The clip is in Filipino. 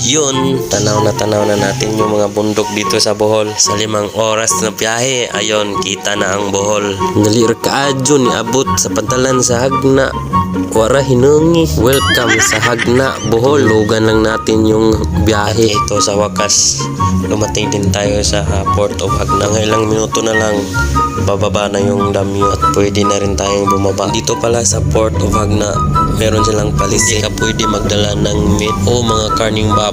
Yun, tanaw na natin yung mga bundok dito sa Bohol. Sa 5 oras na biyahe, ayon, kita na ang Bohol. Dali ra kaadyo ni abot sa pantalan sa Hagna. Wara hinungi. Welcome sa Hagna, Bohol. Lugan lang natin yung biyahe. At ito sa wakas, lumating din tayo sa Port of Hagna. Ng ilang minuto na lang, bababa na yung damyo at pwede na rin tayong bumaba. Dito pala sa Port of Hagna, meron silang palisi. Hindi ka pwede magdala ng meat o mga karning baboy.